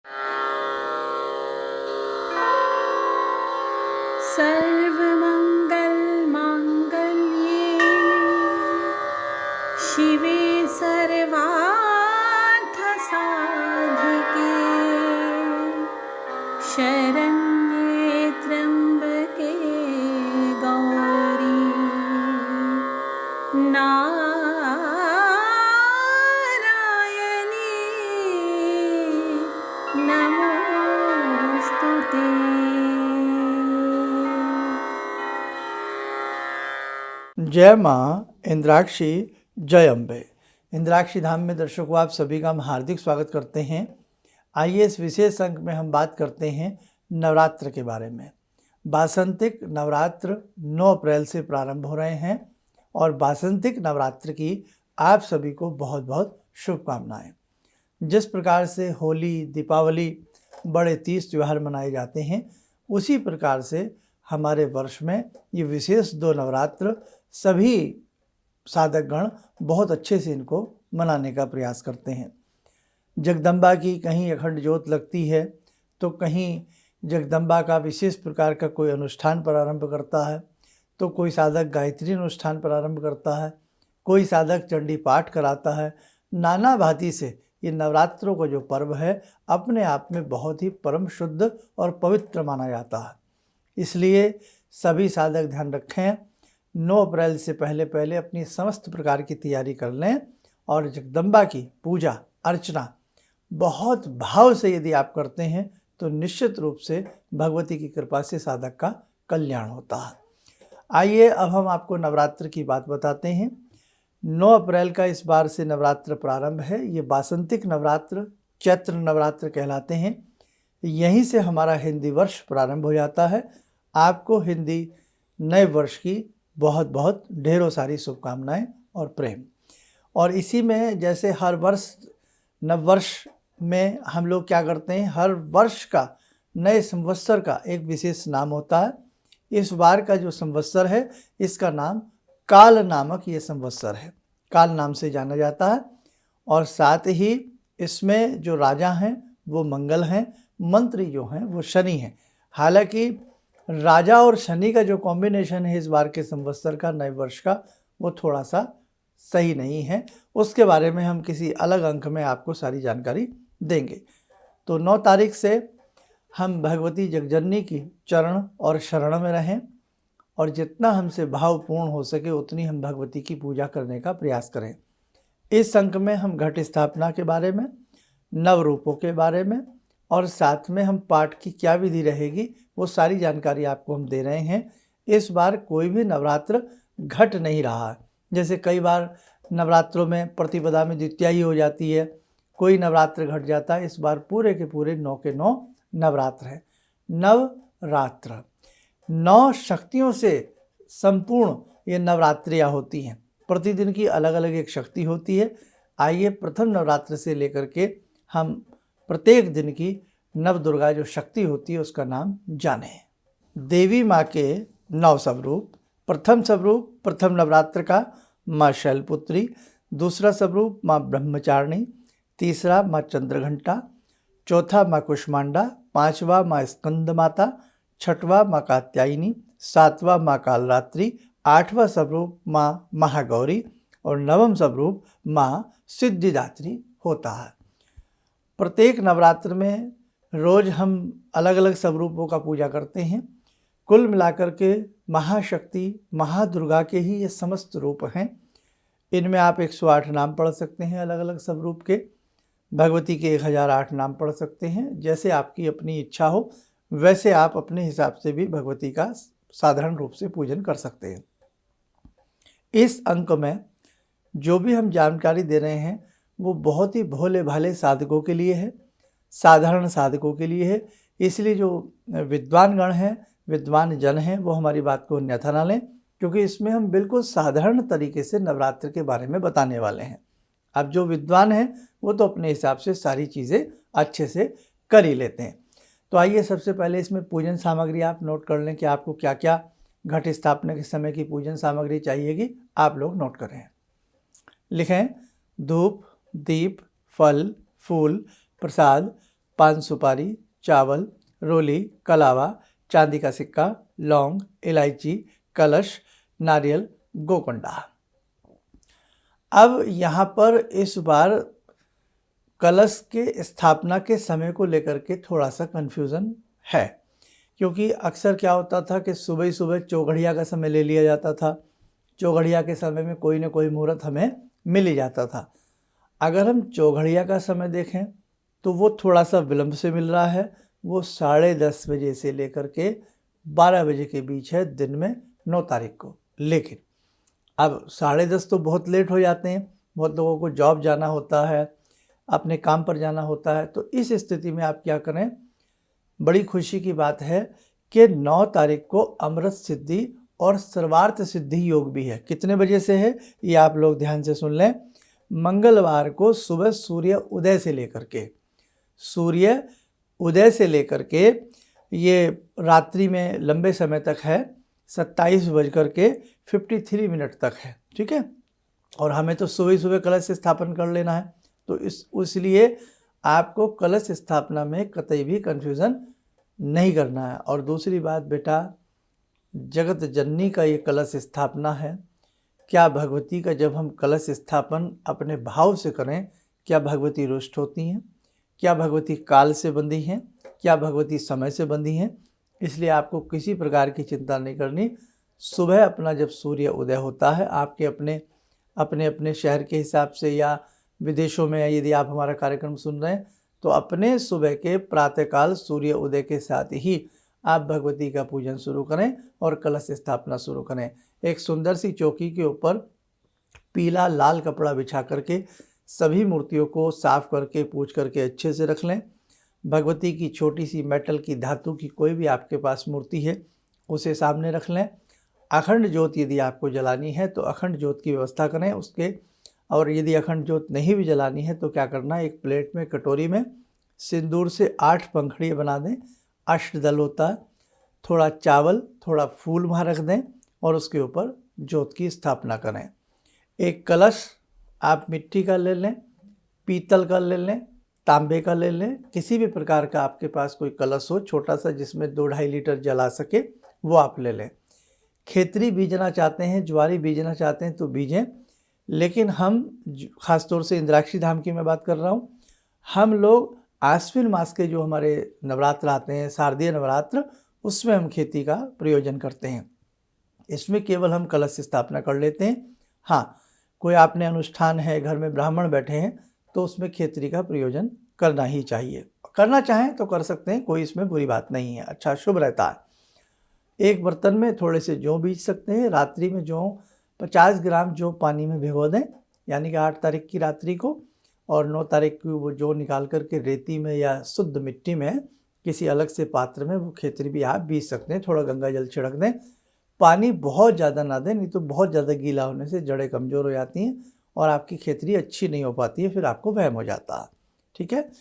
सर्वमङ्गलमाङ्गल्ये शिवे सर्वार्थसाधिके शरण्ये त्र्यम्बके गौरी नारायणी नमोस्तुते। जय माँ इंद्राक्षी, जय अम्बे। इंद्राक्षी धाम में दर्शकों आप सभी का हम हार्दिक स्वागत करते हैं। आइए इस विशेष अंक में हम बात करते हैं नवरात्र के बारे में। वासंतिक नवरात्र 9 अप्रैल से प्रारंभ हो रहे हैं और वासंतिक नवरात्र की आप सभी को बहुत बहुत शुभकामनाएं। जिस प्रकार से होली, दीपावली बड़े तीज त्यौहार मनाए जाते हैं, उसी प्रकार से हमारे वर्ष में ये विशेष 2 नवरात्र सभी साधकगण बहुत अच्छे से इनको मनाने का प्रयास करते हैं। जगदम्बा की कहीं अखंड ज्योत लगती है, तो कहीं जगदम्बा का विशेष प्रकार का कोई अनुष्ठान प्रारंभ करता है, तो कोई साधक गायत्री अनुष्ठान प्रारंभ करता है, कोई साधक चंडी पाठ कराता है। नाना भांति से ये नवरात्रों का जो पर्व है अपने आप में बहुत ही परम शुद्ध और पवित्र माना जाता है। इसलिए सभी साधक ध्यान रखें, 9 अप्रैल से पहले अपनी समस्त प्रकार की तैयारी कर लें और जगदम्बा की पूजा अर्चना बहुत भाव से यदि आप करते हैं तो निश्चित रूप से भगवती की कृपा से साधक का कल्याण होता है। आइए अब हम आपको नवरात्र की बात बताते हैं। 9 अप्रैल का इस बार से नवरात्र प्रारंभ है। ये वासंतिक नवरात्र चैत्र नवरात्र कहलाते हैं। यहीं से हमारा हिंदी वर्ष प्रारंभ हो जाता है। आपको हिंदी नए वर्ष की बहुत बहुत ढेरों सारी शुभकामनाएं और प्रेम। और इसी में जैसे हर वर्ष नववर्ष में हम लोग क्या करते हैं, हर वर्ष का नए संवत्सर का एक विशेष नाम होता है। इस बार का जो संवत्सर है इसका नाम काल नामक ये संवत्सर है, काल नाम से जाना जाता है। और साथ ही इसमें जो राजा हैं वो मंगल हैं, मंत्री जो हैं वो शनि हैं। हालांकि राजा और शनि का जो कॉम्बिनेशन है इस बार के संवत्सर का, नए वर्ष का, वो थोड़ा सा सही नहीं है। उसके बारे में हम किसी अलग अंक में आपको सारी जानकारी देंगे। तो 9 तारीख से हम भगवती जगजननी की चरण और शरण में रहें और जितना हमसे भावपूर्ण हो सके उतनी हम भगवती की पूजा करने का प्रयास करें। इस अंक में हम घट स्थापना के बारे में, नव रूपों के बारे में और साथ में हम पाठ की क्या विधि रहेगी वो सारी जानकारी आपको हम दे रहे हैं। इस बार कोई भी नवरात्र घट नहीं रहा है। जैसे कई बार नवरात्रों में प्रतिपदा में द्वितीया ही हो जाती है, कोई नवरात्र घट जाता है। इस बार पूरे के पूरे 9 के 9 नवरात्र है। नवरात्र 9 शक्तियों से संपूर्ण ये नवरात्रियाँ होती हैं। प्रतिदिन की अलग अलग एक शक्ति होती है। आइए प्रथम नवरात्र से लेकर के हम प्रत्येक दिन की नव दुर्गा जो शक्ति होती है उसका नाम जाने। देवी माँ के 9 स्वरूप। प्रथम स्वरूप प्रथम नवरात्र का माँ शैलपुत्री, दूसरा स्वरूप माँ ब्रह्मचारिणी, तीसरा माँ चंद्रघंटा, चौथा माँ कुष्मांडा, पांचवा माँ स्कंद माता, छठवा माँ कात्यायनी, सातवां माँ कालरात्रि, आठवां स्वरूप माँ महागौरी और नवम स्वरूप माँ सिद्धिदात्री होता है। प्रत्येक नवरात्र में रोज हम अलग अलग स्वरूपों का पूजा करते हैं। कुल मिलाकर के महाशक्ति महादुर्गा के ही ये समस्त रूप हैं। इनमें आप 108 नाम पढ़ सकते हैं अलग अलग स्वरूप के। भगवती के 1008 नाम पढ़ सकते हैं। जैसे आपकी अपनी इच्छा हो वैसे आप अपने हिसाब से भी भगवती का साधारण रूप से पूजन कर सकते हैं। इस अंक में जो भी हम जानकारी दे रहे हैं वो बहुत ही भोले भाले साधकों के लिए है, साधारण साधकों के लिए है। इसलिए जो विद्वान गण हैं, विद्वान जन हैं, वो हमारी बात को अन्यथा ना लें, क्योंकि इसमें हम बिल्कुल साधारण तरीके से नवरात्र के बारे में बताने वाले हैं। अब जो विद्वान हैं वो तो अपने हिसाब से सारी चीज़ें अच्छे से कर ही लेते हैं। तो आइए सबसे पहले इसमें पूजन सामग्री आप नोट कर लें कि आपको क्या क्या घट स्थापना के समय की पूजन सामग्री चाहिएगी। आप लोग नोट करें, लिखें धूप, दीप, फल, फूल, प्रसाद, पान सुपारी, चावल, रोली, कलावा, चांदी का सिक्का, लौंग, इलायची, कलश, नारियल, गोकंडा। अब यहाँ पर इस बार कलश के स्थापना के समय को लेकर के थोड़ा सा कन्फ्यूज़न है, क्योंकि अक्सर क्या होता था कि सुबह ही सुबह चौघड़िया का समय ले लिया जाता था। चौघड़िया के समय में कोई ना कोई मुहूर्त हमें मिल ही जाता था। अगर हम चौघड़िया का समय देखें तो वो थोड़ा सा विलंब से मिल रहा है। वो 10:30 बजे से लेकर के 12 बजे के बीच है, दिन में 9 तारीख को। लेकिन अब 10:30 तो बहुत लेट हो जाते हैं, बहुत लोगों को जॉब जाना होता है, अपने काम पर जाना होता है। तो इस स्थिति में आप क्या करें, बड़ी खुशी की बात है कि 9 तारीख को अमृत सिद्धि और सर्वार्थ सिद्धि योग भी है। कितने बजे से है ये आप लोग ध्यान से सुन लें। मंगलवार को सुबह सूर्य उदय से लेकर के ये रात्रि में लंबे समय तक है, 27:53 तक है, ठीक है। और हमें तो सुबह कलश स्थापन कर लेना है, तो इसलिए आपको कलश स्थापना में कतई भी कन्फ्यूज़न नहीं करना है। और दूसरी बात बेटा, जगत जननी का ये कलश स्थापना है। क्या भगवती का जब हम कलश स्थापन अपने भाव से करें, क्या भगवती रुष्ट होती हैं? क्या भगवती काल से बंधी हैं? क्या भगवती समय से बंधी हैं? इसलिए आपको किसी प्रकार की चिंता नहीं करनी। सुबह अपना जब सूर्य उदय होता है, आपके अपने शहर के हिसाब से या विदेशों में यदि आप हमारा कार्यक्रम सुन रहे हैं, तो अपने सुबह के प्रातःकाल सूर्य उदय के साथ ही आप भगवती का पूजन शुरू करें और कलश स्थापना शुरू करें। एक सुंदर सी चौकी के ऊपर पीला लाल कपड़ा बिछा करके सभी मूर्तियों को साफ करके पूज करके अच्छे से रख लें। भगवती की छोटी सी मेटल की, धातु की कोई भी आपके पास मूर्ति है उसे सामने रख लें। अखंड ज्योत यदि आपको जलानी है तो अखंड ज्योत की व्यवस्था करें उसके। और यदि अखंड ज्योत नहीं भी जलानी है तो क्या करना है, एक प्लेट में, कटोरी में सिंदूर से 8 पंखुड़ियाँ बना दें, अष्टदल होता है। थोड़ा चावल, थोड़ा फूल वहाँ रख दें और उसके ऊपर ज्योत की स्थापना करें। एक कलश आप मिट्टी का ले लें, पीतल का ले लें, तांबे का ले लें, किसी भी प्रकार का आपके पास कोई कलश हो छोटा सा जिसमें 2-2.5 लीटर जला सके वो आप ले लें। खेतरी बीजना चाहते हैं, ज्वारी बीजना चाहते हैं तो बीजें, लेकिन हम ख़ासतौर से इंद्राक्षी धाम की मैं बात कर रहा हूँ, हम लोग आश्विन मास के जो हमारे नवरात्र आते हैं, शारदीय नवरात्र, उसमें हम खेती का प्रयोजन करते हैं। इसमें केवल हम कलश स्थापना कर लेते हैं। हाँ, कोई आपने अनुष्ठान है, घर में ब्राह्मण बैठे हैं, तो उसमें खेतरी का प्रयोजन करना ही चाहिए। करना चाहें तो कर सकते हैं, कोई इसमें बुरी बात नहीं है, अच्छा शुभ रहता है। एक बर्तन में थोड़े से जौ बीज सकते हैं। रात्रि में जौ 50 ग्राम जौ पानी में भिगो दें, यानी कि 8 तारीख की रात्रि को, और 9 तारीख की वो जौ निकाल करके रेती में या शुद्ध मिट्टी में किसी अलग से पात्र में वो खेतरी भी आप बीज सकते हैं। थोड़ा गंगा जल छिड़क दें, पानी बहुत ज़्यादा ना दें, नहीं तो बहुत ज़्यादा गीला होने से जड़ें कमज़ोर हो जाती हैं और आपकी खेतरी अच्छी नहीं हो पाती है, फिर आपको वहम हो जाता है, ठीक है।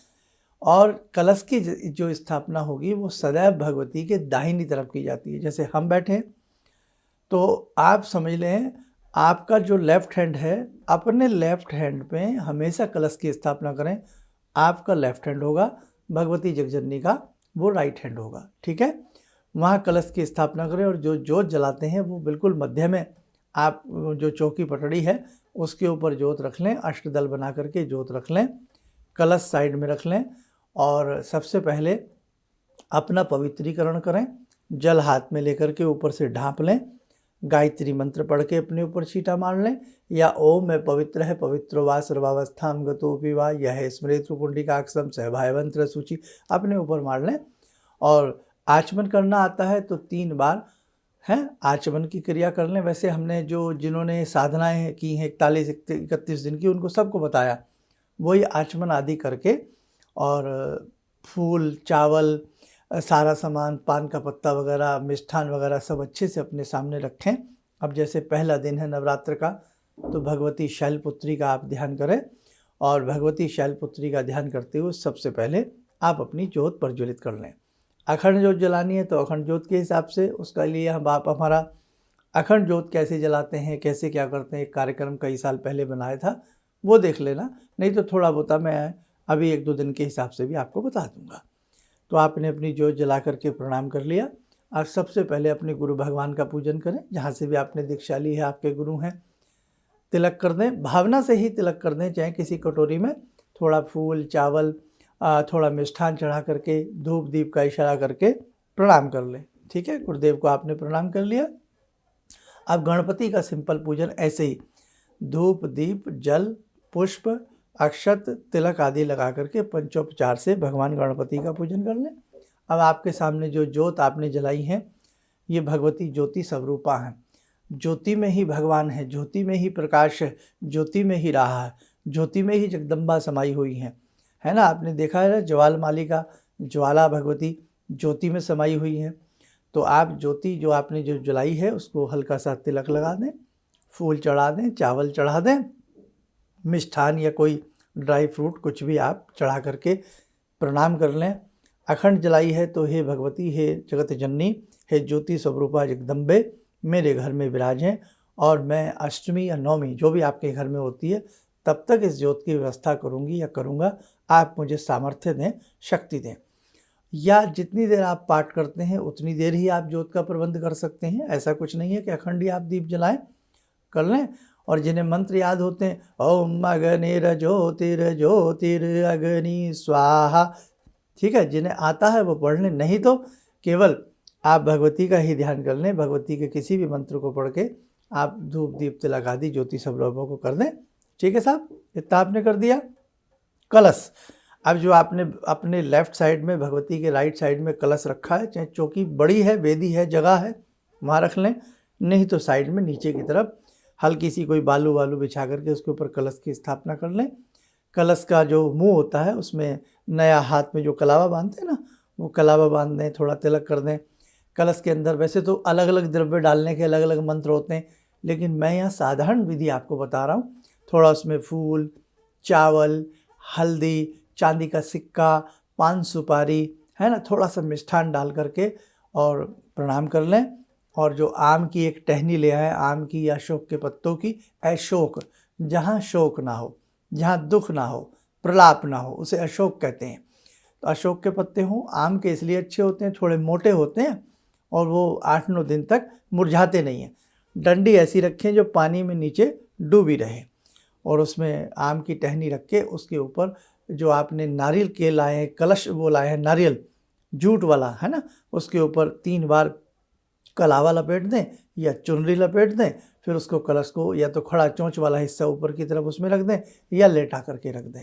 और कलश की जो स्थापना होगी वो सदैव भगवती के दाहिनी तरफ की जाती है। जैसे हम बैठे हैं तो आप समझ लें आपका जो लेफ़्ट हैंड है, अपने लेफ़्ट हैंड पे हमेशा कलश की स्थापना करें। आपका लेफ़्ट हैंड होगा, भगवती जगजननी का वो राइट हैंड होगा, ठीक है। वहाँ कलश की स्थापना करें और जो जोत जलाते हैं वो बिल्कुल मध्य में, आप जो चौकी पटड़ी है उसके ऊपर जोत रख लें, अष्टदल बना करके जोत रख लें, कलश साइड में रख लें और सबसे पहले अपना पवित्रीकरण करें। जल हाथ में लेकर के ऊपर से ढाँप लें, गायत्री मंत्र पढ़ के अपने ऊपर छींटा मार लें, या ओम मैं पवित्र है पवित्रो वा सर्वावस्थाम गतोपि वा यह स्मृत पुंडिकाक्षम सहभायवंत्र सूचि अपने ऊपर मार लें। और आचमन करना आता है तो 3 बार हैं आचमन की क्रिया कर लें। वैसे हमने जिन्होंने साधनाएं की हैं 41-31 दिन की, उनको सबको बताया वही आचमन आदि करके, और फूल, चावल, सारा सामान, पान का पत्ता वगैरह, मिष्ठान वगैरह सब अच्छे से अपने सामने रखें। अब जैसे पहला दिन है नवरात्र का, तो भगवती शैलपुत्री का आप ध्यान करें, और भगवती शैलपुत्री का ध्यान करते हुए सबसे पहले आप अपनी ज्योत प्रज्वलित कर लें। अखंड ज्योत जलानी है तो अखंड ज्योत के हिसाब से, उसका लिए हम आप हमारा अखंड ज्योत कैसे जलाते हैं, कैसे क्या करते हैं, एक कार्यक्रम कई साल पहले बनाया था, वो देख लेना। नहीं तो थोड़ा बहुत मैं अभी 1-2 दिन के हिसाब से भी आपको बता दूंगा। तो आपने अपनी ज्योत जला करके प्रणाम कर लिया। अब सबसे पहले अपने गुरु भगवान का पूजन करें, जहाँ से भी आपने दीक्षा ली है, आपके गुरु हैं। तिलक कर दें, भावना से ही तिलक कर दें, चाहे किसी कटोरी में थोड़ा फूल, चावल, थोड़ा मिष्ठान चढ़ा करके धूप दीप का इशारा करके प्रणाम कर लें। ठीक है, गुरुदेव को आपने प्रणाम कर लिया। अब गणपति का सिंपल पूजन ऐसे ही धूप दीप जल पुष्प अक्षत तिलक आदि लगा करके पंचोपचार से भगवान गणपति का पूजन कर लें। अब आपके सामने जो ज्योत आपने जलाई है, ये भगवती ज्योति स्वरूपा है। ज्योति में ही भगवान है, ज्योति में ही प्रकाश है, ज्योति में ही राह है, ज्योति में ही जगदम्बा समाई हुई है ना। आपने देखा है ज्वाल मालिका, ज्वाला भगवती ज्योति में समाई हुई है। तो आप ज्योति जो आपने जो जलाई है उसको हल्का सा तिलक लगा दें, फूल चढ़ा दें, चावल चढ़ा दें, मिष्ठान या कोई ड्राई फ्रूट कुछ भी आप चढ़ा करके प्रणाम कर लें। अखंड जलाई है तो हे भगवती, हे जगत जननी, हे ज्योति स्वरूपा जगदम्बे, मेरे घर में विराजें और मैं अष्टमी या नवमी जो भी आपके घर में होती है तब तक इस ज्योत की व्यवस्था करूँगी या करूँगा। आप मुझे सामर्थ्य दें, शक्ति दें। या जितनी देर आप पाठ करते हैं उतनी देर ही आप ज्योत का प्रबंध कर सकते हैं। ऐसा कुछ नहीं है कि अखंड ही आप दीप जलाएं, कर लें। और जिन्हें मंत्र याद होते हैं, ओम अग्निर ज्योतिर अग्नि स्वाहा, ठीक है, जिन्हें आता है वो पढ़ लें, नहीं तो केवल आप भगवती का ही ध्यान कर लें। भगवती के किसी भी मंत्र को पढ़ के आप धूप दीप तिलक आदि ज्योति स्वरूपों को कर दें। ठीक है साहब, इतना आपने कर दिया। कलश, अब जो आपने अपने लेफ्ट साइड में भगवती के राइट साइड में कलश रखा है, चाहे चौकी बड़ी है, वेदी है, जगह है, वहाँ रख लें, नहीं तो साइड में नीचे की तरफ हल्की सी कोई बालू वालू बिछा करके उसके ऊपर कलश की स्थापना कर लें। कलश का जो मुंह होता है उसमें नया हाथ में जो कलावा बांधते हैं ना, वो कलावा बांध दें, थोड़ा तिलक कर दें। कलश के अंदर वैसे तो अलग अलग द्रव्य डालने के अलग अलग मंत्र होते हैं, लेकिन मैं यहाँ साधारण विधि आपको बता रहा हूँ। थोड़ा उसमें फूल, चावल, हल्दी, चांदी का सिक्का, पान सुपारी, है ना, थोड़ा सा मिष्ठान डाल करके और प्रणाम कर लें। और जो आम की एक टहनी ले आए, आम की या अशोक के पत्तों की, अशोक, जहाँ शोक ना हो, जहाँ दुख ना हो, प्रलाप ना हो, उसे अशोक कहते हैं। तो अशोक के पत्ते हों, आम के इसलिए अच्छे होते हैं, थोड़े मोटे होते हैं और वो 8-9 दिन तक मुरझाते नहीं हैं। डंडी ऐसी रखें जो पानी में नीचे डूबी रहे और उसमें आम की टहनी रख के उसके ऊपर जो आपने नारियल के लाए हैं, कलश वो लाए हैं नारियल जूट वाला, है ना, उसके ऊपर 3 बार कलावा लपेट दें या चुनरी लपेट दें। फिर उसको कलश को या तो खड़ा चोंच वाला हिस्सा ऊपर की तरफ उसमें रख दें या लेटा करके रख दें।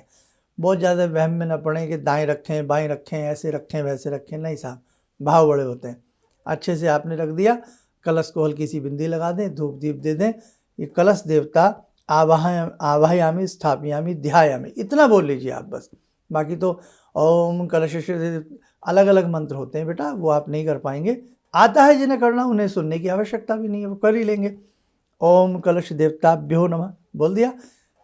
बहुत ज़्यादा वहम में न पड़े कि दाएं रखें बाएं रखें, ऐसे रखें वैसे रखें, नहीं साहब, भाव बड़े होते हैं। अच्छे से आपने रख दिया, कलश को हल्की सी बिंदी लगा दें, धूप दीप दे दें। ये कलश देवता आवाहयामी स्थापयामी ध्यायामी, इतना बोल लीजिए आप बस। बाकी तो ओम कलश, अलग अलग मंत्र होते हैं बेटा, वो आप नहीं कर पाएंगे। आता है जिन्हें करना उन्हें सुनने की आवश्यकता भी नहीं है, वो कर ही लेंगे। ओम कलश देवताभ्यो नमः बोल दिया।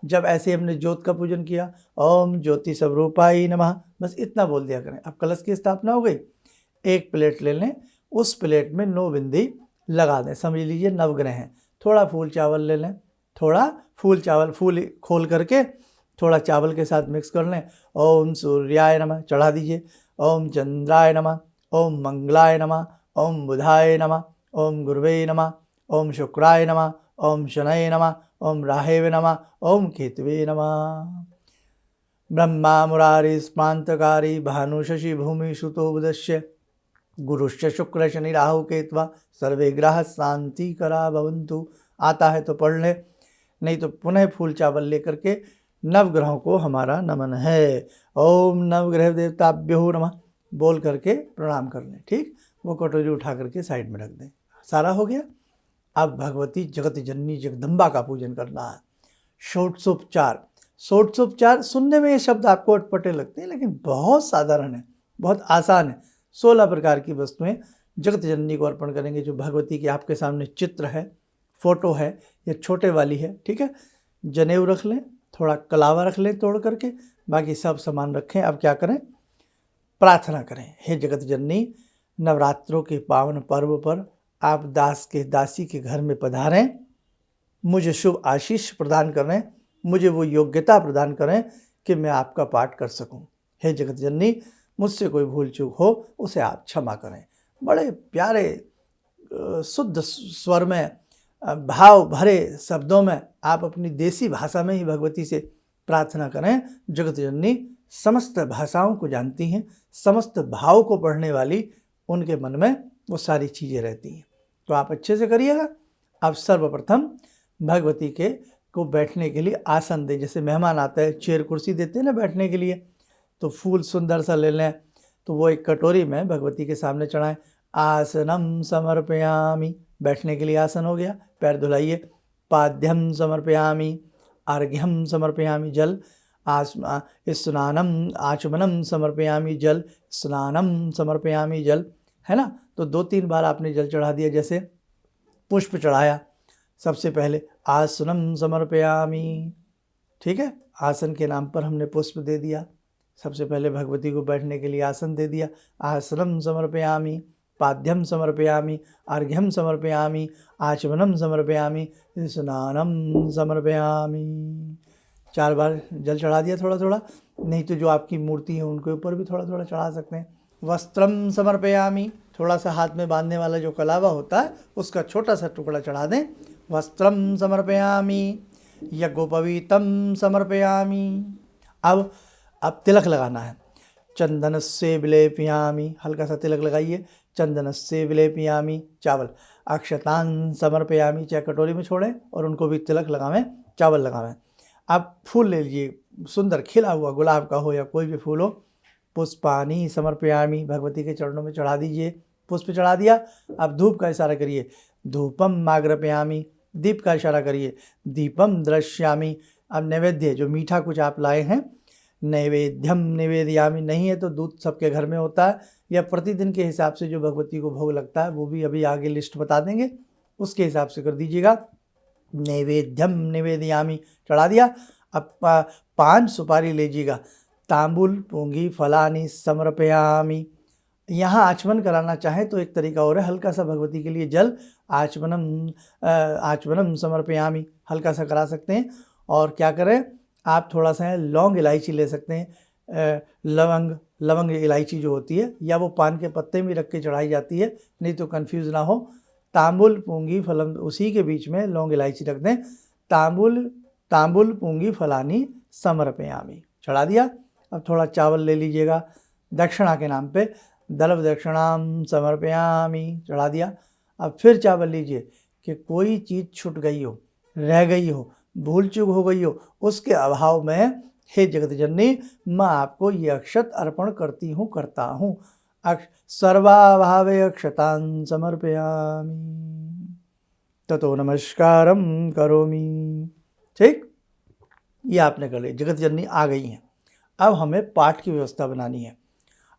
जब ऐसे हमने ज्योत का पूजन किया, ओम ज्योति स्वरूपाय नमः, बस इतना बोल दिया करें। अब कलश की स्थापना हो गई। एक प्लेट ले लें, उस प्लेट में 9 बिंदी लगा दें, समझ लीजिए नवग्रह हैं। थोड़ा फूल चावल ले लें, थोड़ा फूल चावल, फूल खोल करके थोड़ा चावल के साथ मिक्स कर लें। ओम सूर्याय नमः चढ़ा दीजिए, ओम चंद्राय नमः, ओम मंगलाय नमः, ओम बुधाय नमः, ओम गुरुवे नमः, ओम शुक्राय नमः, ओम शनये नमः, ओम राहेवे नमः, ओम केतवे नमः। ब्रह्मा मुरारी स्मांतकारी भानु शशि भूमि सुतो बुधस्य गुरुश्च शुक्र शनि राहु केतवा सर्वे ग्रह शांति करा भवन्तु। आता है तो पढ़ ले, नहीं तो पुनः फूल चावल लेकर के नवग्रहों को हमारा नमन है। ओम नवग्रह देवताभ्यो नमः बोल करके प्रणाम कर लें। ठीक, वो कटोरी उठा करके साइड में रख दें। सारा हो गया। अब भगवती जगत जननी जगदम्बा का पूजन करना है। षोडशोपचार, षोडशोपचार सुनने में ये शब्द आपको अटपटे लगते हैं, लेकिन बहुत साधारण है, बहुत आसान है। 16 प्रकार की वस्तुएं जगत जननी को अर्पण करेंगे। जो भगवती के आपके सामने चित्र है, फोटो है या छोटे वाली है, ठीक है। जनेऊ रख लें, थोड़ा कलावा रख लें तोड़ करके, बाकी सब सामान रखें। अब क्या करें, प्रार्थना करें। हे जगत जननी, नवरात्रों के पावन पर्व पर आप दास के दासी के घर में पधारें, मुझे शुभ आशीष प्रदान करें, मुझे वो योग्यता प्रदान करें कि मैं आपका पाठ कर सकूं। हे जगत जननी, मुझसे कोई भूल चूक हो उसे आप क्षमा करें। बड़े प्यारे शुद्ध स्वर में भाव भरे शब्दों में आप अपनी देसी भाषा में ही भगवती से प्रार्थना करें। जगत जननी समस्त भाषाओं को जानती हैं, समस्त भाव को पढ़ने वाली उनके मन में वो सारी चीज़ें रहती हैं। तो आप अच्छे से करिएगा। आप सर्वप्रथम भगवती के को बैठने के लिए आसन दें। जैसे मेहमान आता है, चेयर कुर्सी देते हैं ना बैठने के लिए, तो फूल सुंदर सा ले लें, तो वो एक कटोरी में भगवती के सामने चढ़ाएं। आसनम समर्पयामि, बैठने के लिए आसन हो गया, पैर धुलाइए। पाद्यम समर्पयामि, अर्घ्यम समर्पयामि, जल। स्नानम आचमनम समर्पयामि, जल। स्नानम समर्पयामि, जल, है ना। तो 2-3 बार आपने जल चढ़ा दिया। जैसे पुष्प चढ़ाया, सबसे पहले आसनम समर्पयामि, ठीक है, आसन के नाम पर हमने पुष्प दे दिया। सबसे पहले भगवती को बैठने के लिए आसन दे दिया। आसनम समर्पयामि, पाद्यम समर्पयामि, अर्घ्यम समर्पयामि, आचमनम समर्पयामि, स्नानम समर्पयामि। 4 बार जल चढ़ा दिया थोड़ा थोड़ा। नहीं तो जो आपकी मूर्ति है उनके ऊपर भी थोड़ा थोड़ा चढ़ा सकते हैं। वस्त्रम समर्पयामि, थोड़ा सा हाथ में बांधने वाला जो कलावा होता है उसका छोटा सा टुकड़ा चढ़ा दें। वस्त्रम समर्पयामि, यज्ञोपवीतम समर्पयामि। अब तिलक लगाना है। चंदन से विलेपयामि, हल्का सा तिलक लगाइए। चंदन से विलेपयामि, चावल। अक्षतान समर्पयामि, चाहे कटोरी में छोड़ें और उनको भी तिलक लगावें, चावल लगावें। आप फूल ले लीजिए, सुंदर खिला हुआ, गुलाब का हो या कोई भी फूल हो। पुष्पानी समर्पयामि, भगवती के चरणों में चढ़ा दीजिए। पुष्प चढ़ा दिया। अब धूप का इशारा करिए। धूपम माग्रपयामि, दीप का इशारा करिए। दीपम दृश्यामि, अब नैवेद्य जो मीठा कुछ आप लाए हैं, नैवेद्यम निवेदयामि, नहीं है तो दूध सबके घर में होता है, या प्रतिदिन के हिसाब से जो भगवती को भोग लगता है वो भी अभी आगे लिस्ट बता देंगे, उसके हिसाब से कर दीजिएगा। नैवेद्यम निवेदयामि, चढ़ा दिया। अब 5 सुपारी लीजिएगा। तांबुल पूंगी फलानी समर्पयामि। यहाँ आचमन कराना चाहे तो एक तरीका और है, हल्का सा भगवती के लिए जल, आचमनम समर्पयामि, हल्का सा करा सकते हैं। और क्या करें, आप थोड़ा सा लौंग इलायची ले सकते हैं। लवंग इलायची जो होती है, या वो पान के पत्ते में रख के चढ़ाई जाती है, नहीं तो कंफ्यूज ना हो। तांबुल पूंगी फलम, उसी के बीच में लौंग इलायची रख दें। तांबुल पूंगी फलानी समर्पयामि, चढ़ा दिया। अब थोड़ा चावल ले लीजिएगा दक्षिणा के नाम पे। दलव दक्षिणाम समर्पयामि, चढ़ा दिया। अब फिर चावल लीजिए कि कोई चीज़ छूट गई हो, रह गई हो, भूल चूक हो गई हो, उसके अभाव में हे जगत जननी मैं आपको ये अक्षत अर्पण करता हूँ। सर्वाभावे अक्षतान समर्पयामि, ततो नमस्कारम करोमि। ठीक, ये आपने कर लिया। जगत जननी आ गई हैं। अब हमें पाठ की व्यवस्था बनानी है।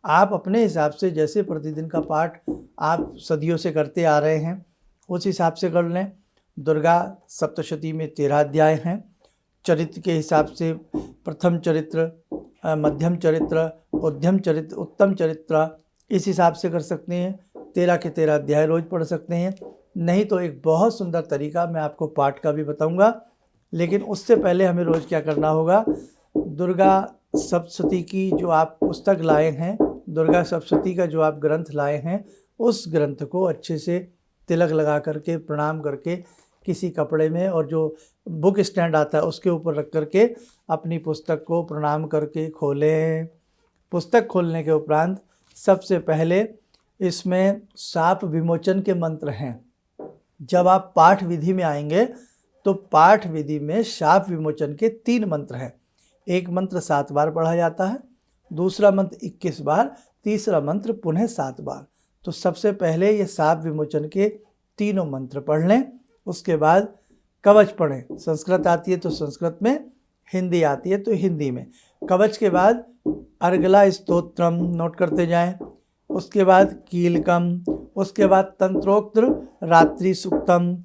आप अपने हिसाब से, जैसे प्रतिदिन का पाठ आप सदियों से करते आ रहे हैं, उस हिसाब से कर लें। दुर्गा सप्तशती में 13 अध्याय हैं। चरित्र के हिसाब से प्रथम चरित्र, मध्यम चरित्र, उद्यम चरित्र, उत्तम चरित्र, इस हिसाब से कर सकते हैं। 13 के 13 अध्याय रोज़ पढ़ सकते हैं। नहीं तो एक बहुत सुंदर तरीका मैं आपको पाठ का भी बताऊंगा, लेकिन उससे पहले हमें रोज़ क्या करना होगा, दुर्गा सप्तशती की जो आप पुस्तक लाए हैं, दुर्गा सप्तशती का जो आप ग्रंथ लाए हैं, उस ग्रंथ को अच्छे से तिलक लगा करके, प्रणाम करके, किसी कपड़े में, और जो बुक स्टैंड आता है उसके ऊपर रख करके अपनी पुस्तक को प्रणाम करके खोलें। पुस्तक खोलने के उपरांत सबसे पहले इसमें शाप विमोचन के मंत्र हैं। जब आप पाठ विधि में आएंगे तो पाठ विधि में शाप विमोचन के 3 मंत्र हैं। एक मंत्र 7 बार पढ़ा जाता है, दूसरा मंत्र 21 बार, तीसरा मंत्र पुनः 7 बार। तो सबसे पहले ये शाप विमोचन के तीनों मंत्र पढ़ लें। उसके बाद कवच पढ़ें। संस्कृत आती है तो संस्कृत में, हिंदी आती है तो हिंदी में। कवच के बाद अर्गला स्तोत्रम नोट करते जाएं। उसके बाद कीलकम, उसके बाद तंत्रोक्त रात्रि सूक्तम।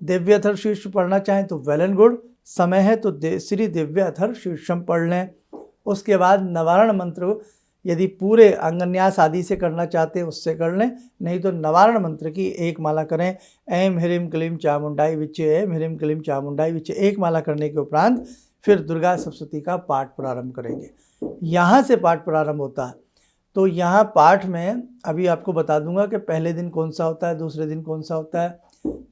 दिव्य अथर्व शीर्ष पढ़ना चाहें तो वेल एंड गुड, समय है तो श्री दिव्य अथर्व शीर्षम पढ़ लें। उसके बाद नवारण मंत्र, यदि पूरे अंगन्यास आदि से करना चाहते हैं उससे कर लें, नहीं तो नवारण मंत्र की एक माला करें। ऐं ह्रीं क्लीं चामुंडाई विच्चे, ऐं ह्रीं क्लीं चामुंडाई विच्चे, एक माला करने के उपरांत फिर दुर्गा सप्तशती का पाठ प्रारंभ करेंगे। यहाँ से पाठ प्रारंभ होता है। तो यहाँ पाठ में अभी आपको बता दूंगा कि पहले दिन कौन सा होता है, दूसरे दिन कौन सा होता है।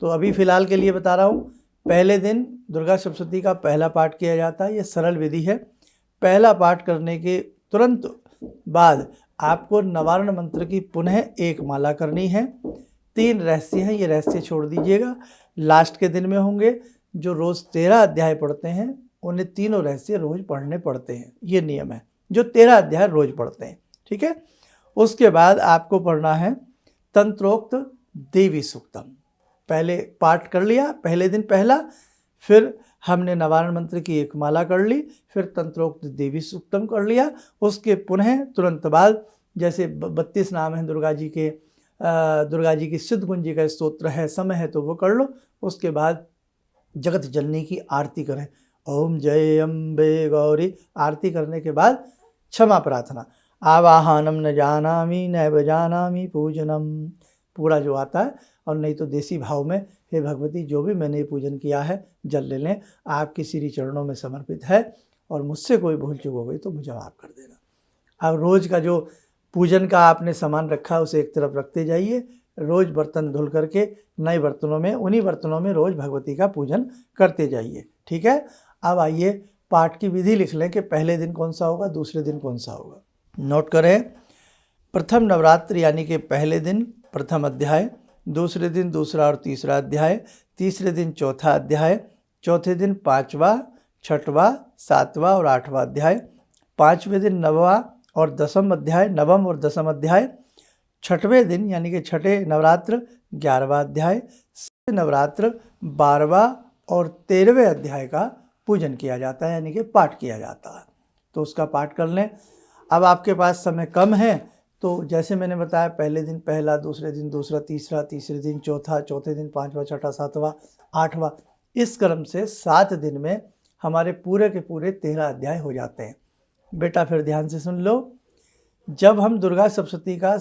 तो अभी फ़िलहाल के लिए बता रहा हूँ। पहले दिन दुर्गा सप्तशती का पहला पाठ किया जाता है। ये सरल विधि है। पहला पाठ करने के तुरंत बाद आपको नवारण मंत्र की पुनः एक माला करनी है। 3 रहस्य हैं, ये रहस्य छोड़ दीजिएगा, लास्ट के दिन में होंगे। जो रोज़ 13 अध्याय पढ़ते हैं उन्हें तीनों रहस्य रोज़ पढ़ने पड़ते हैं। ये नियम है, जो 13 अध्याय रोज़ पढ़ते हैं, ठीक है। उसके बाद आपको पढ़ना है तंत्रोक्त देवी सूक्तम। पहले पाठ कर लिया, पहले दिन पहला, फिर हमने नवारण मंत्र की एक माला कर ली, फिर तंत्रोक्त देवी सूक्तम कर लिया। उसके पुनः तुरंत बाद जैसे 32 नाम हैं दुर्गा जी के, दुर्गा जी की सिद्ध कुंजी का स्तोत्र है, समय है तो वो कर लो। उसके बाद जगत जननी की आरती करें, ओम जय अम्बे गौरी। आरती करने के बाद क्षमा प्रार्थना, आवाहनम न जानामि नैव जानामि पूजनम, पूरा जो आता है। और नहीं तो देसी भाव में, हे भगवती जो भी मैंने पूजन किया है जल ले लें, आपकी श्री चरणों में समर्पित है, और मुझसे कोई भूल चूक हो गई तो मुझे माफ़ कर देना। अब रोज़ का जो पूजन का आपने सामान रखा है उसे एक तरफ रखते जाइए। रोज़ बर्तन धुल करके नए बर्तनों में, उन्हीं बर्तनों में रोज़ भगवती का पूजन करते जाइए, ठीक है। अब आइए पाठ की विधि लिख लें कि पहले दिन कौन सा होगा, दूसरे दिन कौन सा होगा। नोट करें, प्रथम नवरात्र यानी कि पहले दिन प्रथम अध्याय, दूसरे दिन दूसरा और तीसरा अध्याय, तीसरे दिन चौथा अध्याय, चौथे दिन 5वां, 6वां, 7वां और 8वां अध्याय, 5वें दिन 9वां और 10वां अध्याय, 9वां और 10वां अध्याय, 6वें दिन यानी कि छठे नवरात्र 11वां अध्याय, नवरात्र 12वां और 13वें अध्याय का पूजन किया जाता है, यानी कि पाठ किया जाता है। तो उसका पाठ कर लें। अब आपके पास समय कम है तो जैसे मैंने बताया, पहले दिन पहला, दूसरे दिन दूसरा, तीसरा, तीसरे दिन चौथा, चौथे दिन 5वां, 6वां, 7वां, 8वां, इस क्रम से 7 दिन में हमारे पूरे के पूरे 13 अध्याय हो जाते हैं। बेटा फिर ध्यान से सुन लो, जब हम दुर्गा सप्तशती का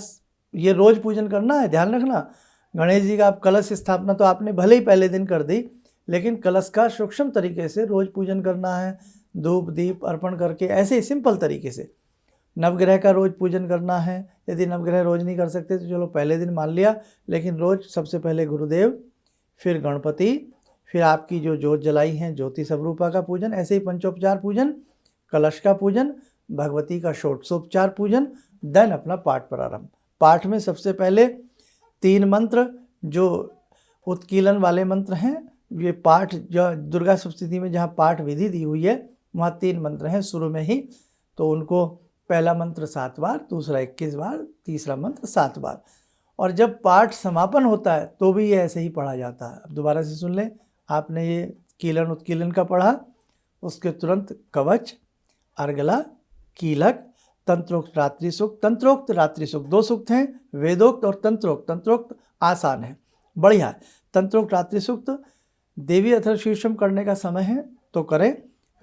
ये रोज़ पूजन करना है, ध्यान रखना। गणेश जी का आप कलश स्थापना तो आपने भले ही पहले दिन कर दी, लेकिन कलश का सूक्ष्म तरीके से रोज़ पूजन करना है, धूप दीप अर्पण करके, ऐसे ही सिंपल तरीके से। नवग्रह का रोज़ पूजन करना है, यदि नवग्रह रोज़ नहीं कर सकते तो चलो पहले दिन मान लिया, लेकिन रोज़ सबसे पहले गुरुदेव, फिर गणपति, फिर आपकी जो जोत जलाई हैं ज्योति स्वरूपा का पूजन, ऐसे ही पंचोपचार पूजन, कलश का पूजन, भगवती का षोडशोपचार पूजन, देन अपना पाठ प्रारंभ। पाठ में सबसे पहले 3 मंत्र जो उत्कीलन वाले मंत्र हैं, ये पाठ जो दुर्गा सप्तशती में जहाँ पाठ विधि दी हुई है वहाँ 3 मंत्र हैं शुरू में ही, तो उनको पहला मंत्र 7 बार, दूसरा 21 बार, तीसरा मंत्र 7 बार। और जब पाठ समापन होता है तो भी ये ऐसे ही पढ़ा जाता है। अब दोबारा से सुन लें, आपने ये कीलन उत्कीलन का पढ़ा, उसके तुरंत कवच, अर्गला, कीलक, तंत्रोक्त रात्रि सूक्त। तंत्रोक्त रात्रि सूक्त 2 सूक्त हैं, वेदोक्त और तंत्रोक्त। तंत्रोक्त आसान है, बढ़िया है। तंत्रोक्त रात्रि सूक्त देवी अथर्वशीर्षम करने का समय है तो करें।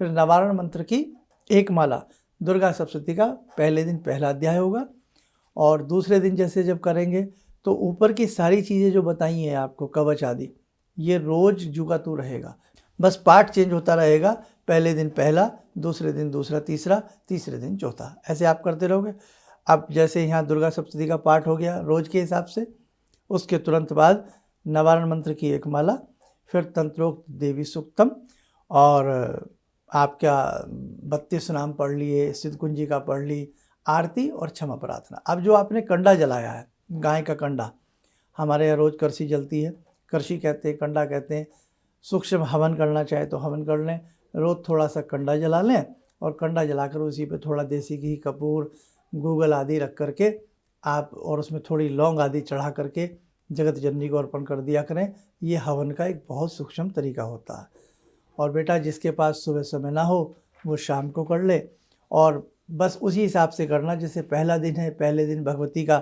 फिर नवारण मंत्र की एक माला दुर्गा सप्तशती का पहले दिन पहला अध्याय होगा, और दूसरे दिन जैसे जब करेंगे तो ऊपर की सारी चीज़ें जो बताई हैं आपको, कवच आदि, ये रोज़ जुगातू रहेगा। बस पाठ चेंज होता रहेगा, पहले दिन पहला, दूसरे दिन दूसरा, तीसरा, तीसरे दिन चौथा, ऐसे आप करते रहोगे। अब जैसे यहाँ दुर्गा सप्तशती का पाठ हो गया रोज़ के हिसाब से, उसके तुरंत बाद नवारण मंत्र की एक माला, फिर तंत्रोक्त देवी सूक्तम, और आपका 32 नाम पढ़ लिए, सिद्ध कुंजी का पढ़ ली, आरती और क्षमा प्रार्थना। अब जो आपने कंडा जलाया है, गाय का कंडा, हमारे यहाँ रोज़ करसी जलती है, करसी कहते हैं, कंडा कहते हैं। सूक्ष्म हवन करना चाहे तो हवन कर लें, रोज़ थोड़ा सा कंडा जला लें, और कंडा जलाकर उसी पे थोड़ा देसी घी, कपूर, गूगल आदि रख करके आप, और उसमें थोड़ी लौंग आदि चढ़ा करके जगत जननी को अर्पण कर दिया करें। ये हवन का एक बहुत सूक्ष्म तरीका होता है। और बेटा जिसके पास सुबह समय ना हो वो शाम को कर ले, और बस उसी हिसाब से करना। जैसे पहला दिन है, पहले दिन भगवती का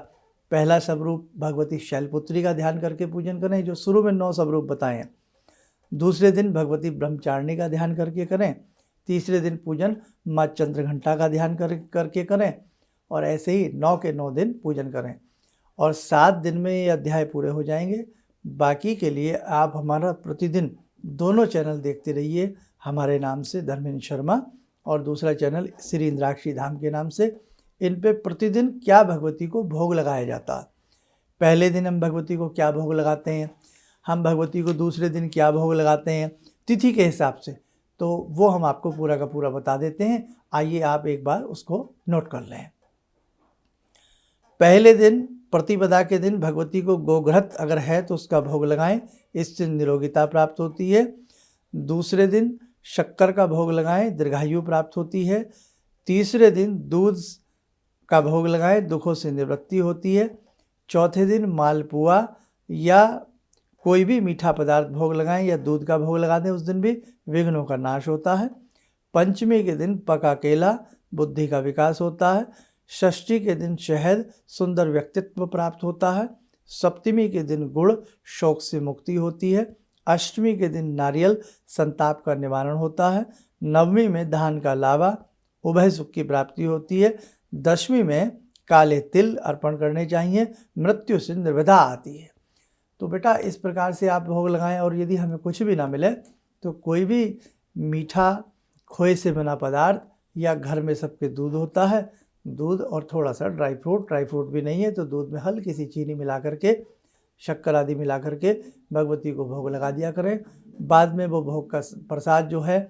पहला स्वरूप भगवती शैलपुत्री का ध्यान करके पूजन करें, जो शुरू में 9 स्वरूप बताए हैं। दूसरे दिन भगवती ब्रह्मचारिणी का ध्यान करके करें। तीसरे दिन पूजन माँ चंद्रघंटा का ध्यान करके करें, और ऐसे ही 9 के 9 दिन पूजन करें, और 7 दिन में ये अध्याय पूरे हो जाएंगे। बाकी के लिए आप हमारा प्रतिदिन दोनों चैनल देखते रहिए, हमारे नाम से धर्मेंद्र शर्मा, और दूसरा चैनल श्री इंद्राक्षी धाम के नाम से। इन पे प्रतिदिन क्या भगवती को भोग लगाया जाता है, पहले दिन हम भगवती को क्या भोग लगाते हैं, हम भगवती को दूसरे दिन क्या भोग लगाते हैं तिथि के हिसाब से, तो वो हम आपको पूरा का पूरा बता देते हैं। आइए आप एक बार उसको नोट कर लें। पहले दिन प्रतिपदा के दिन भगवती को गोघृत अगर है तो उसका भोग लगाएं, इससे निरोगिता प्राप्त होती है। दूसरे दिन शक्कर का भोग लगाएं, दीर्घायु प्राप्त होती है। तीसरे दिन दूध का भोग लगाएं, दुखों से निवृत्ति होती है। चौथे दिन मालपुआ या कोई भी मीठा पदार्थ भोग लगाएं या दूध का भोग लगा दें, उस दिन भी विघ्नों का नाश होता है। पंचमी के दिन पका केला, बुद्धि का विकास होता है। षष्ठी के दिन शहद, सुंदर व्यक्तित्व प्राप्त होता है। सप्तमी के दिन गुड़, शोक से मुक्ति होती है। अष्टमी के दिन नारियल, संताप का निवारण होता है। नवमी में धान का लावा, उभय सुख की प्राप्ति होती है। दशमी में काले तिल अर्पण करने चाहिए, मृत्यु से निर्विधा आती है। तो बेटा इस प्रकार से आप भोग लगाएं, और यदि हमें कुछ भी ना मिले तो कोई भी मीठा खोए से बना पदार्थ, या घर में सबके दूध होता है, दूध और थोड़ा सा ड्राई फ्रूट भी नहीं है तो दूध में हल्की सी चीनी मिला करके, शक्कर आदि मिला करके भगवती को भोग लगा दिया करें। बाद में वो भोग का प्रसाद जो है,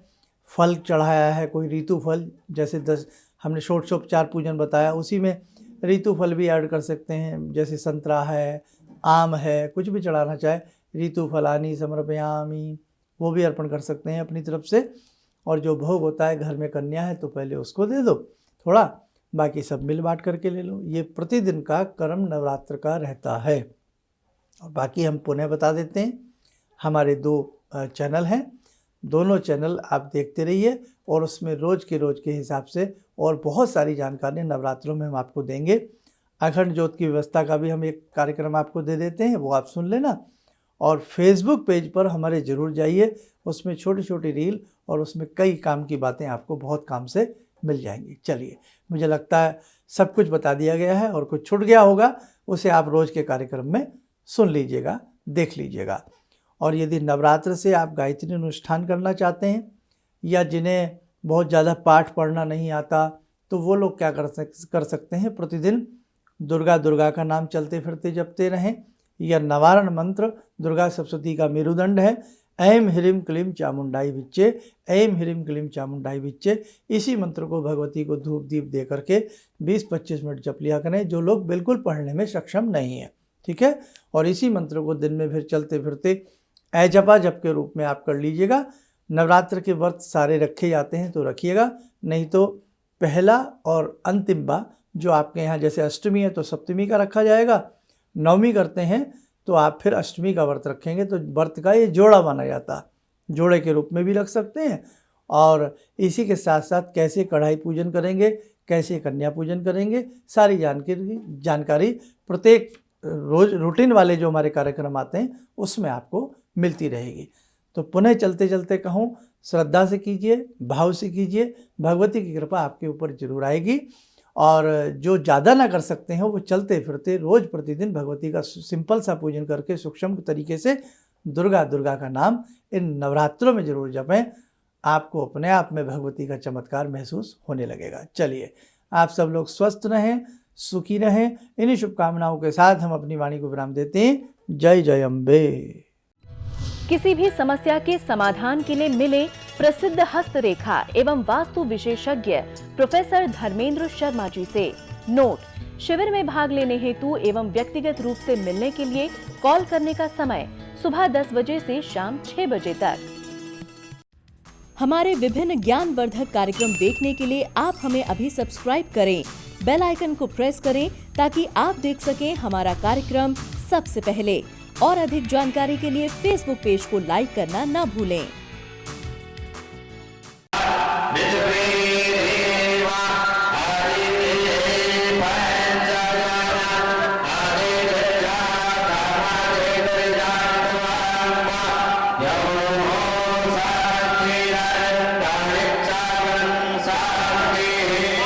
फल चढ़ाया है कोई ऋतु फल, जैसे 10 हमने षोडशोपचार पूजन बताया, उसी में ऋतु फल भी ऐड कर सकते हैं, जैसे संतरा है, आम है, कुछ भी चढ़ाना चाहे, ऋतु फलानी समर्पयामी, वो भी अर्पण कर सकते हैं अपनी तरफ से। और जो भोग होता है, घर में कन्या है तो पहले उसको दे दो थोड़ा, बाकी सब मिल बांट करके ले लो। ये प्रतिदिन का कर्म नवरात्र का रहता है। और बाकी हम पुनः बता देते हैं, हमारे 2 चैनल हैं, दोनों चैनल आप देखते रहिए, और उसमें रोज़ के हिसाब से और बहुत सारी जानकारी नवरात्रों में हम आपको देंगे। अखंड ज्योत की व्यवस्था का भी हम एक कार्यक्रम आपको दे देते हैं, वो आप सुन लेना। और फेसबुक पेज पर हमारे ज़रूर जाइए, उसमें छोटी छोटी रील और उसमें कई काम की बातें आपको बहुत काम से मिल जाएंगी। चलिए, मुझे लगता है सब कुछ बता दिया गया है, और कुछ छूट गया होगा उसे आप रोज़ के कार्यक्रम में सुन लीजिएगा, देख लीजिएगा। और यदि नवरात्र से आप गायत्री अनुष्ठान करना चाहते हैं, या जिन्हें बहुत ज़्यादा पाठ पढ़ना नहीं आता, तो वो लोग क्या कर सकते हैं, प्रतिदिन दुर्गा का नाम चलते फिरते जपते रहें, या नवारण मंत्र दुर्गा सप्तशती का मेरुदंड है, ऐं ह्रीं क्लीं चामुंडाई विच्चे, ऐं ह्रीं क्लीं चामुंडाई विच्चे। इसी मंत्र को भगवती को धूप दीप दे करके 20-25 मिनट जप लिया करें, जो लोग बिल्कुल पढ़ने में सक्षम नहीं है, ठीक है। और इसी मंत्र को दिन में फिर चलते फिरते ऐजपा जप के रूप में आप कर लीजिएगा। नवरात्र के व्रत सारे रखे जाते हैं तो रखिएगा, नहीं तो पहला और अंतिम बा जो आपके यहाँ, जैसे अष्टमी है तो सप्तमी का रखा जाएगा, नवमी करते हैं तो आप फिर अष्टमी का व्रत रखेंगे, तो व्रत का ये जोड़ा माना जाता है, जोड़े के रूप में भी रख सकते हैं। और इसी के साथ साथ कैसे कढ़ाई पूजन करेंगे, कैसे कन्या पूजन करेंगे, सारी जानकारी प्रत्येक रोज रूटीन वाले जो हमारे कार्यक्रम आते हैं उसमें आपको मिलती रहेगी। तो पुनः चलते चलते कहूँ, श्रद्धा से कीजिए, भाव से कीजिए, भगवती की कृपा आपके ऊपर जरूर आएगी। और जो ज़्यादा ना कर सकते हैं वो चलते फिरते रोज़ प्रतिदिन भगवती का सिंपल सा पूजन करके सूक्ष्म तरीके से दुर्गा का नाम इन नवरात्रों में जरूर जपें, आपको अपने आप में भगवती का चमत्कार महसूस होने लगेगा। चलिए, आप सब लोग स्वस्थ रहें, सुखी रहें, इन्हीं शुभकामनाओं के साथ हम अपनी वाणी को विराम देते हैं। जय जय अम्बे। किसी भी समस्या के समाधान के लिए मिले प्रसिद्ध हस्तरेखा एवं वास्तु विशेषज्ञ प्रोफेसर धर्मेंद्र शर्मा जी से। नोट: शिविर में भाग लेने हेतु एवं व्यक्तिगत रूप से मिलने के लिए कॉल करने का समय सुबह 10 बजे से शाम 6 बजे तक। हमारे विभिन्न ज्ञानवर्धक कार्यक्रम देखने के लिए आप हमें अभी सब्सक्राइब करें, बेल आइकन को प्रेस करें ताकि आप देख सकें हमारा कार्यक्रम सबसे पहले। और अधिक जानकारी के लिए फेसबुक पेज को लाइक करना न भूलें।